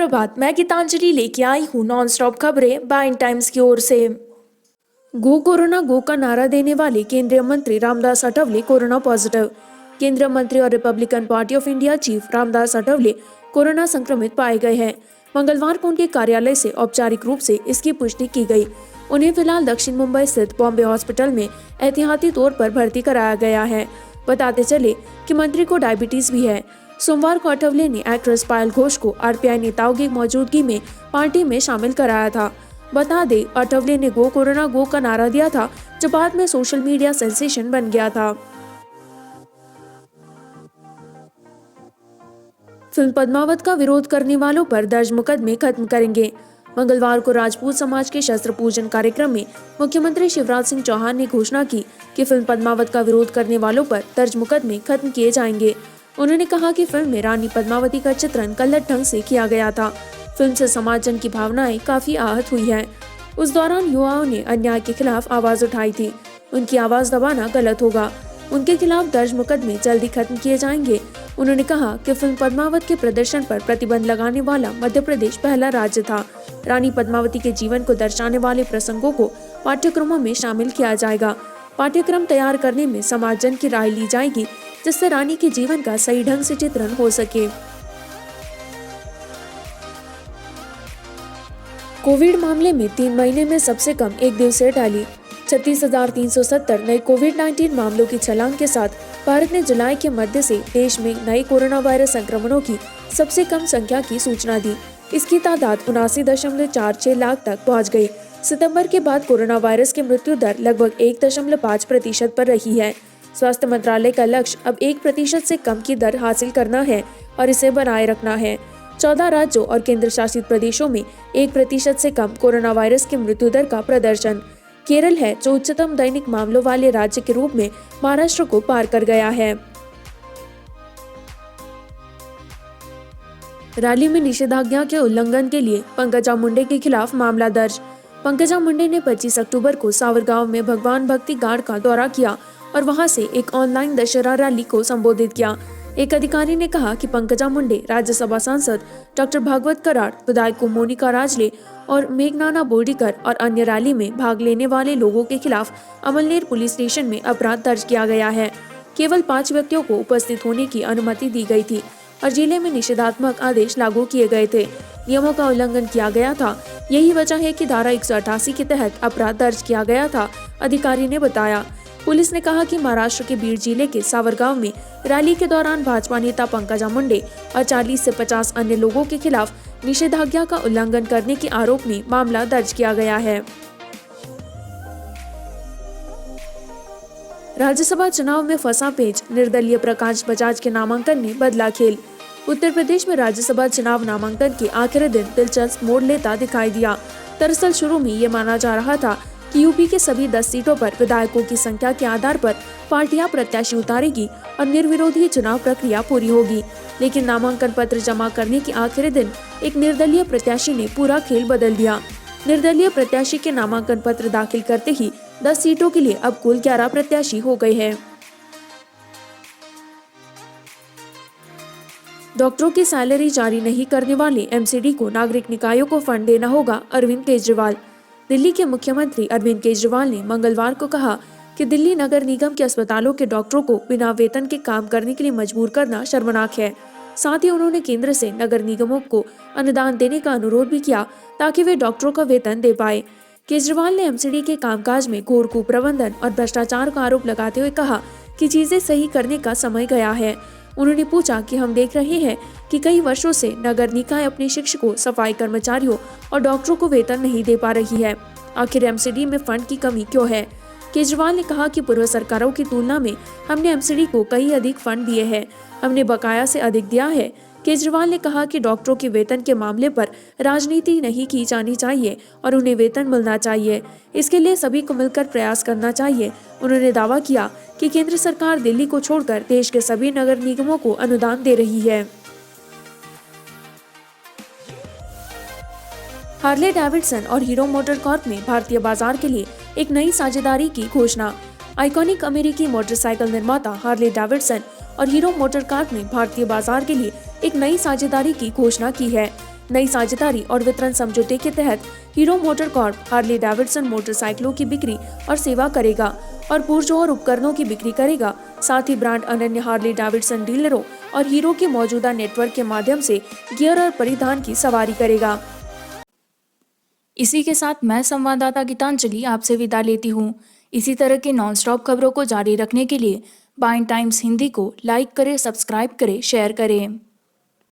सुप्रभात, मैं गीतांजलि लेके आई हूँ नॉन स्टॉप खबरें बाइन टाइम्स की ओर से। गो कोरोना गो का नारा देने वाले केंद्रीय मंत्री रामदास अठवले कोरोना पॉजिटिव। केंद्रीय मंत्री और Republican Party of India chief Ramdas Athawale corona संक्रमित पाए गए हैं। मंगलवार को उनके कार्यालय से औपचारिक रूप से इसकी पुष्टि की गई। उन्हें फिलहाल दक्षिण मुंबई स्थित बॉम्बे हॉस्पिटल में एहतियाती तौर पर भर्ती कराया गया है। बताते चले कि मंत्री को डायबिटीज भी है। सोमवार को अठवले ने एक्ट्रेस पायल घोष को आरपीआई नेताओं की मौजूदगी में पार्टी में शामिल कराया था। बता दें, अठवले ने गो कोरोना गो का नारा दिया था, जो बाद में सोशल मीडिया सेंसेशन बन गया था। फिल्म पद्मावत का विरोध करने वालों पर दर्ज मुकदमे खत्म करेंगे। मंगलवार को राजपूत समाज के शस्त्र पूजन कार्यक्रम में मुख्यमंत्री शिवराज सिंह चौहान ने घोषणा की कि फिल्म पद्मावत का विरोध करने वालों पर दर्ज मुकदमे खत्म किए जाएंगे। उन्होंने कहा कि फिल्म में रानी पद्मावती का चित्रण गलत ढंग से किया गया था। फिल्म से समाज जन की भावनाएं काफी आहत हुई हैं। उस दौरान युवाओं ने अन्याय के खिलाफ आवाज उठाई थी। उनकी आवाज दबाना गलत होगा। उनके खिलाफ दर्ज मुकदमे जल्दी खत्म किए जाएंगे। उन्होंने कहा कि फिल्म पद्मावत के प्रदर्शन पर प्रतिबंध लगाने वाला मध्य प्रदेश पहला राज्य था। रानी पद्मावती के जीवन को दर्शाने वाले प्रसंगों को पाठ्यक्रमों में शामिल किया जाएगा। पाठ्यक्रम तैयार करने में समाज जन की राय ली जाएगी, जिससे रानी के जीवन का सही ढंग से चित्रण हो सके। कोविड मामले में 3 महीने में सबसे कम एक दिवसीय टैली। 36,370 नए कोविड-19 मामलों की छलांग के साथ भारत ने जुलाई के मध्य से देश में नए कोरोना वायरस संक्रमणों की सबसे कम संख्या की सूचना दी। इसकी तादाद 79.46 लाख तक पहुंच गई। सितंबर के बाद कोरोना वायरस की मृत्यु दर लगभग 1.5% पर रही है। स्वास्थ्य मंत्रालय का लक्ष्य अब 1% से कम की दर हासिल करना है और इसे बनाए रखना है। 14 राज्यों और केंद्र शासित प्रदेशों में 1% से कम कोरोना वायरस की मृत्यु दर का प्रदर्शन। केरल है जो उच्चतम दैनिक मामलों वाले राज्य के रूप में महाराष्ट्र को पार कर गया है। रैली में निषेधाज्ञा के उल्लंघन के लिए पंकजा मुंडे के खिलाफ मामला दर्ज। पंकजा मुंडे ने 25 अक्टूबर को सावरगांव में भगवान भक्ति घाट का दौरा किया और वहां से एक ऑनलाइन दशहरा रैली को संबोधित किया। एक अधिकारी ने कहा कि पंकजा मुंडे राज्यसभा सांसद डॉक्टर भागवत कराड़, विधायकों मोनिका राजले और मेघनाना बोर्डीकर और अन्य रैली में भाग लेने वाले लोगों के खिलाफ अमलनेर पुलिस स्टेशन में अपराध दर्ज किया गया है। केवल 5 व्यक्तियों को उपस्थित होने की अनुमति दी गई थी और जिले में निषेधात्मक आदेश लागू किए गए थे। नियमों का उल्लंघन किया गया था। यही वजह है कि धारा 188 के तहत अपराध दर्ज किया गया था, अधिकारी ने बताया। पुलिस ने कहा कि महाराष्ट्र के बीड जिले के सावरगांव में रैली के दौरान भाजपा नेता पंकजा मुंडे और 40 से 50 अन्य लोगों के खिलाफ निषेधाज्ञा का उल्लंघन करने के आरोप में मामला दर्ज किया गया है। राज्यसभा चुनाव में फंसा पेच, निर्दलीय प्रकाश बजाज के नामांकन ने बदला खेल। उत्तर प्रदेश में राज्यसभा चुनाव नामांकन के आखिरी दिन दिलचस्प मोड़ लेता दिखाई दिया। दरअसल शुरू में ये माना जा रहा था कि यूपी के सभी 10 सीटों पर विधायकों की संख्या के आधार पर पार्टियां प्रत्याशी उतारेगी और निर्विरोध ही चुनाव प्रक्रिया पूरी होगी। लेकिन नामांकन पत्र जमा करने के आखिरी दिन एक निर्दलीय प्रत्याशी ने पूरा खेल बदल दिया। निर्दलीय प्रत्याशी के नामांकन पत्र दाखिल करते ही 10 सीटों के लिए अब कुल 11 प्रत्याशी हो गए हैं। डॉक्टरों की सैलरी जारी नहीं करने वाले एमसीडी को नागरिक निकायों को फंड देना होगा, अरविंद केजरीवाल। दिल्ली के मुख्यमंत्री अरविंद केजरीवाल ने मंगलवार को कहा कि दिल्ली नगर निगम के अस्पतालों के डॉक्टरों को बिना वेतन के काम करने के लिए मजबूर करना शर्मनाक है। साथ ही उन्होंने केंद्र से नगर निगमों को अनुदान देने का अनुरोध भी किया ताकि वे डॉक्टरों का वेतन दे पाए। केजरीवाल ने एमसीडी के कामकाज में घोर कुप्रबंधन और भ्रष्टाचार का आरोप लगाते हुए कहा कि चीजें सही करने का समय गया है। उन्होंने पूछा कि हम देख रहे हैं कि कई वर्षों से नगर निकाय अपने शिक्षकों, सफाई कर्मचारियों और डॉक्टरों को वेतन नहीं दे पा रही है। आखिर एमसीडी में फंड की कमी क्यों है? केजरीवाल ने कहा कि पूर्व सरकारों की तुलना में हमने एमसीडी को कई अधिक फंड दिए हैं, हमने बकाया से अधिक दिया है। केजरीवाल ने कहा कि डॉक्टरों के वेतन के मामले पर राजनीति नहीं की जानी चाहिए और उन्हें वेतन मिलना चाहिए। इसके लिए सभी को मिलकर प्रयास करना चाहिए। उन्होंने दावा किया कि केंद्र सरकार दिल्ली को छोड़कर देश के सभी नगर निगमों को अनुदान दे रही है। हार्ले डेविडसन और हीरो मोटरकॉर्प ने भारतीय बाजार के लिए एक नई साझेदारी की घोषणा। आइकॉनिक अमेरिकी मोटरसाइकिल निर्माता हार्ले डेविडसन और हीरो मोटरकॉर्प ने भारतीय बाजार के लिए एक नई साझेदारी की घोषणा की है। नई साझेदारी और वितरण समझौते के तहत hero motor Corp Harley Davidson मोटरसाइकिलों की बिक्री और सेवा करेगा और पुर्जों और उपकरणों की बिक्री करेगा। साथ ही ब्रांड अनन्य हार्ले डेविडसन डीलरों और हीरो के मौजूदा नेटवर्क के माध्यम से गियर और परिधान की सवारी करेगा। इसी के साथ मैं संवाददाता गीतांजलि आपसे विदा लेती हूँ। इसी तरह के नॉनस्टॉप खबरों को जारी रखने के लिए बाइन टाइम्स हिंदी को लाइक करें, सब्सक्राइब करें, शेयर करें।